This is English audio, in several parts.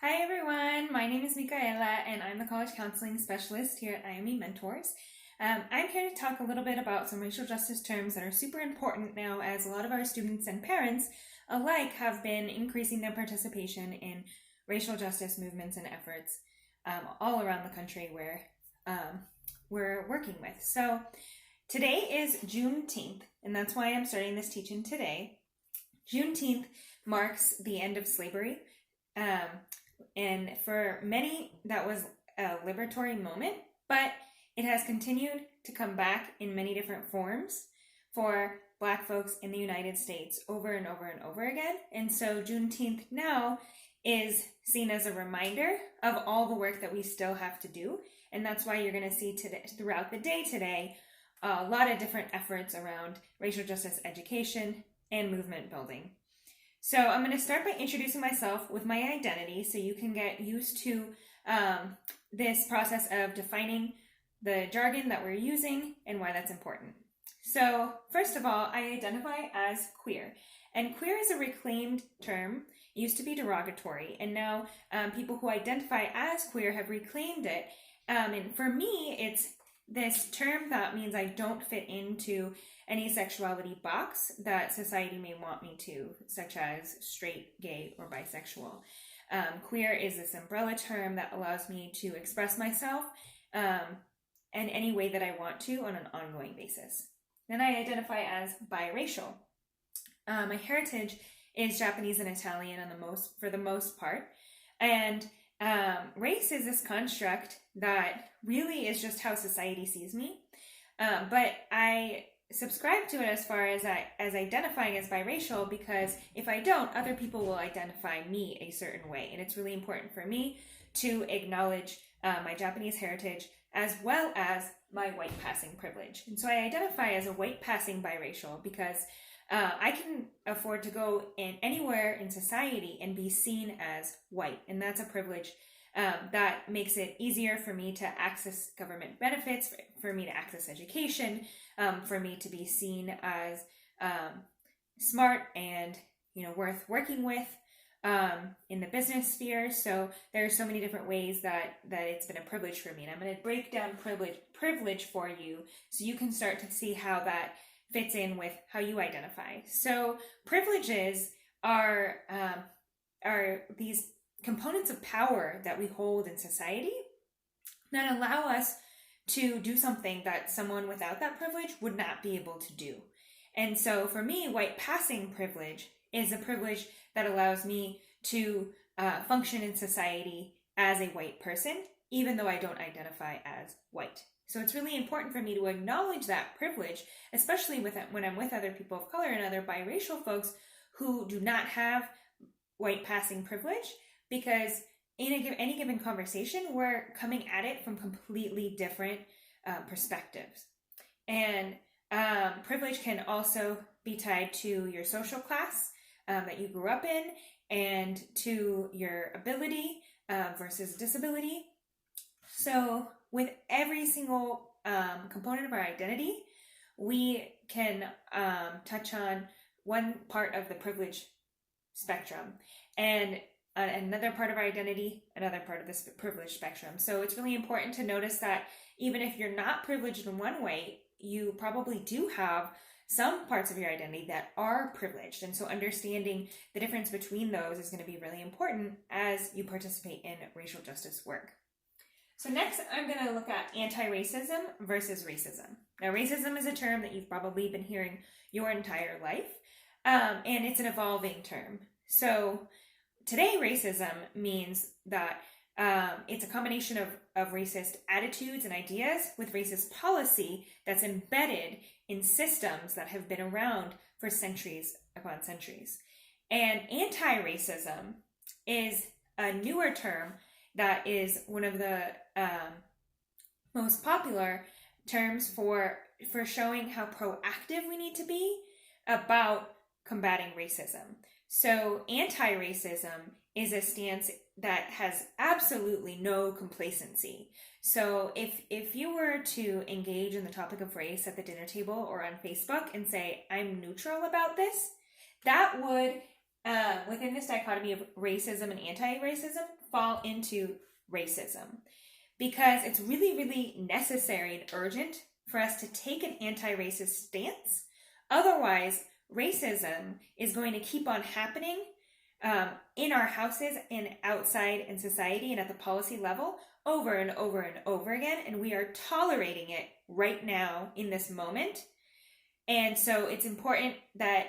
Hi everyone, my name is Micaela and I'm the College Counseling Specialist here at IME Mentors. I'm here to talk a little bit about some racial justice terms that are super important now, as a lot of our students and parents alike have been increasing their participation in racial justice movements and efforts all around the country where we're working with. So today is Juneteenth, and that's why I'm starting this teaching today. Juneteenth marks the end of slavery. And for many, that was a liberatory moment, but it has continued to come back in many different forms for Black folks in the United States over and over and over again. And so Juneteenth now is seen as a reminder of all the work that we still have to do. And that's why you're going to see today, throughout the day today, a lot of different efforts around racial justice education and movement building. So I'm going to start by introducing myself with my identity so you can get used to this process of defining the jargon that we're using and why that's important. So first of all, I identify as queer. And queer is a reclaimed term. It used to be derogatory, and now people who identify as queer have reclaimed it. And for me, it's this term that means I don't fit into any sexuality box that society may want me to, such as straight, gay, or bisexual. Queer is this umbrella term that allows me to express myself in any way that I want to on an ongoing basis. Then I identify as biracial. My heritage is Japanese and Italian for the most part. And race is this construct that really is just how society sees me. But I subscribe to it as far as identifying as biracial, because if I don't, other people will identify me a certain way. And it's really important for me to acknowledge my Japanese heritage as well as my white passing privilege. And so I identify as a white passing biracial because I can afford to go anywhere in society and be seen as white. And that's a privilege that makes it easier for me to access government benefits, for me to access education, for me to be seen as smart and worth working with in the business sphere. So there are so many different ways that it's been a privilege for me. And I'm going to break down privilege for you so you can start to see how that fits in with how you identify. So privileges are these components of power that we hold in society that allow us to do something that someone without that privilege would not be able to do. And so for me, white passing privilege is a privilege that allows me to function in society as a white person, even though I don't identify as white. So it's really important for me to acknowledge that privilege, especially when I'm with other people of color and other biracial folks who do not have white passing privilege, because in any given conversation, we're coming at it from completely different perspectives. And privilege can also be tied to your social class that you grew up in, and to your ability versus disability. So with every single component of our identity, we can touch on one part of the privilege spectrum, and another part of our identity, another part of this privilege spectrum. So it's really important to notice that even if you're not privileged in one way, you probably do have some parts of your identity that are privileged. And so understanding the difference between those is going to be really important as you participate in racial justice work. So next, I'm going to look at antiracism versus racism. Now, racism is a term that you've probably been hearing your entire life, and it's an evolving term. So today, racism means that it's a combination of racist attitudes and ideas with racist policy that's embedded in systems that have been around for centuries upon centuries. And anti-racism is a newer term that is one of the most popular terms for showing how proactive we need to be about combating racism. So anti-racism is a stance that has absolutely no complacency. So if you were to engage in the topic of race at the dinner table or on Facebook and say, I'm neutral about this, that would within this dichotomy of racism and anti-racism, fall into racism, because it's really, really necessary and urgent for us to take an anti-racist stance. Otherwise, racism is going to keep on happening in our houses and outside in society and at the policy level over and over and over again, and we are tolerating it right now in this moment. And so it's important that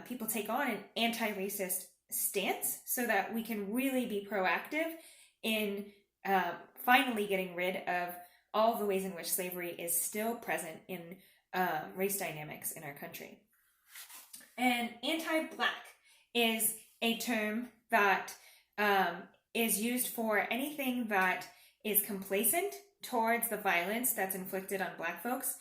people take on an anti-racist stance so that we can really be proactive in finally getting rid of all the ways in which slavery is still present in race dynamics in our country. And anti-Black is a term that is used for anything that is complacent towards the violence that's inflicted on Black folks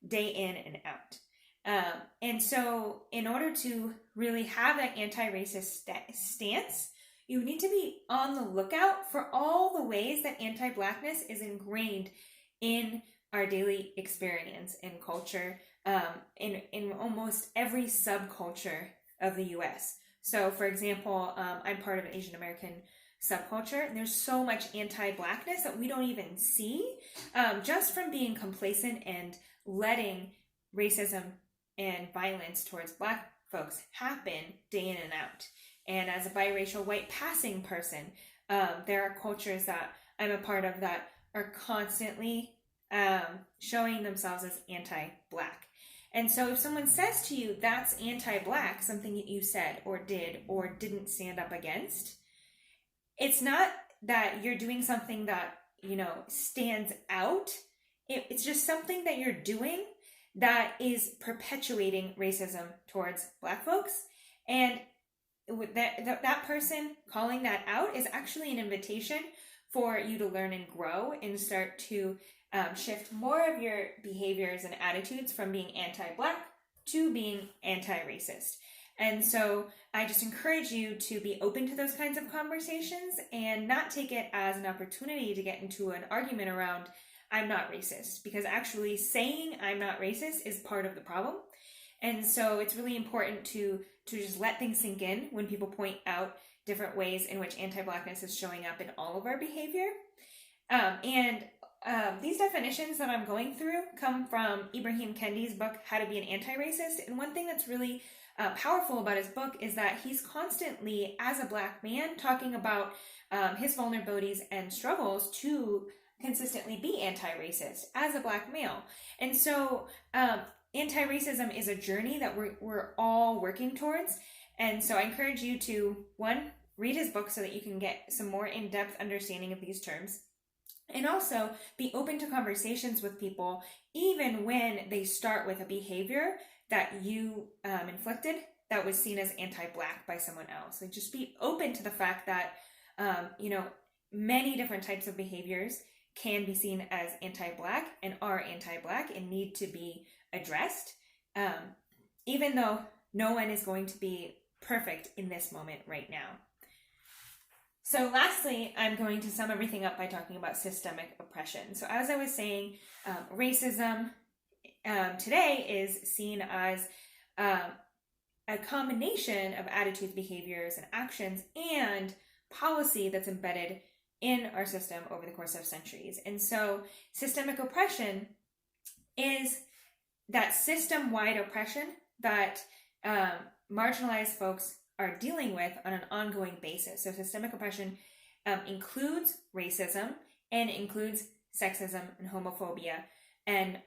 day in and out. And so in order to really have that anti-racist stance, you need to be on the lookout for all the ways that anti-Blackness is ingrained in our daily experience and culture, in almost every subculture of the US. So for example, I'm part of an Asian American subculture, and there's so much anti-Blackness that we don't even see, just from being complacent and letting racism and violence towards Black folks happen day in and out. And as a biracial white passing person, there are cultures that I'm a part of that are constantly showing themselves as anti-Black. And so if someone says to you, that's anti-Black, something that you said or did or didn't stand up against, it's not that you're doing something that, stands out. It's just something that you're doing that is perpetuating racism towards Black folks. And with that person calling that out is actually an invitation for you to learn and grow and start to shift more of your behaviors and attitudes from being anti-Black to being anti-racist. And so I just encourage you to be open to those kinds of conversations and not take it as an opportunity to get into an argument around I'm not racist, because actually saying I'm not racist is part of the problem. And so it's really important to just let things sink in when people point out different ways in which anti-Blackness is showing up in all of our behavior. These definitions that I'm going through come from Ibrahim Kennedy's book, How to Be an Anti-Racist. And one thing that's really powerful about his book is that he's constantly, as a Black man, talking about his vulnerabilities and struggles to consistently be anti-racist as a Black male. And so anti-racism is a journey that we're all working towards. And so I encourage you to, one, read his book so that you can get some more in-depth understanding of these terms. And also be open to conversations with people, even when they start with a behavior that you inflicted that was seen as anti-Black by someone else. So just be open to the fact that, many different types of behaviors can be seen as anti-Black and are anti-Black and need to be addressed, even though no one is going to be perfect in this moment right now. So lastly, I'm going to sum everything up by talking about systemic oppression. So as I was saying, racism today is seen as a combination of attitudes, behaviors, and actions and policy that's embedded in our system over the course of centuries. And so systemic oppression is that system-wide oppression that marginalized folks are dealing with on an ongoing basis. So systemic oppression includes racism and includes sexism and homophobia and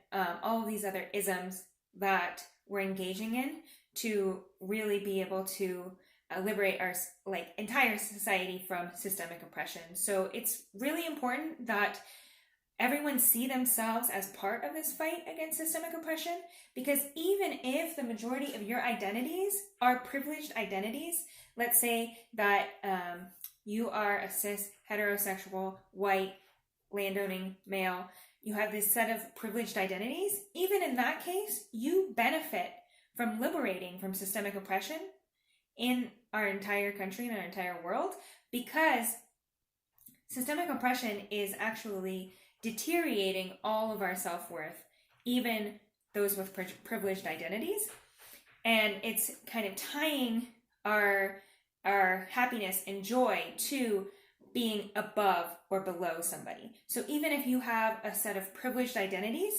all of these other isms that we're engaging in to really be able to liberate our entire society from systemic oppression. So it's really important that everyone see themselves as part of this fight against systemic oppression, because even if the majority of your identities are privileged identities, let's say that you are a cis, heterosexual, white, landowning male, you have this set of privileged identities, even in that case, you benefit from liberating from systemic oppression in our entire country and our entire world, because systemic oppression is actually deteriorating all of our self-worth, even those with privileged identities. And it's kind of tying our happiness and joy to being above or below somebody. So even if you have a set of privileged identities,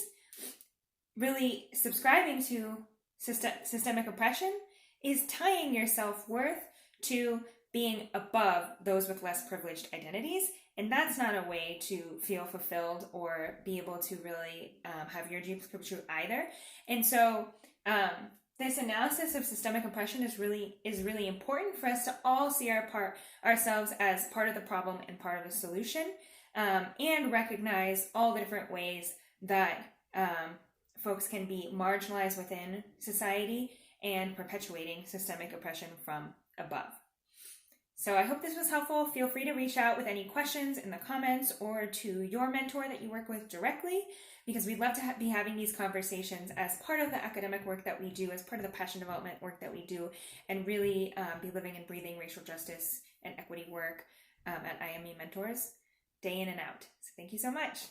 really subscribing to systemic oppression is tying your self-worth to being above those with less privileged identities. And that's not a way to feel fulfilled or be able to really have your dreams come true either. And so this analysis of systemic oppression is really important for us to all see ourselves as part of the problem and part of the solution, and recognize all the different ways that folks can be marginalized within society and perpetuating systemic oppression from above. So I hope this was helpful. Feel free to reach out with any questions in the comments or to your mentor that you work with directly, because we'd love to be having these conversations as part of the academic work that we do, as part of the passion development work that we do, and really be living and breathing racial justice and equity work at IME Mentors day in and out. So thank you so much.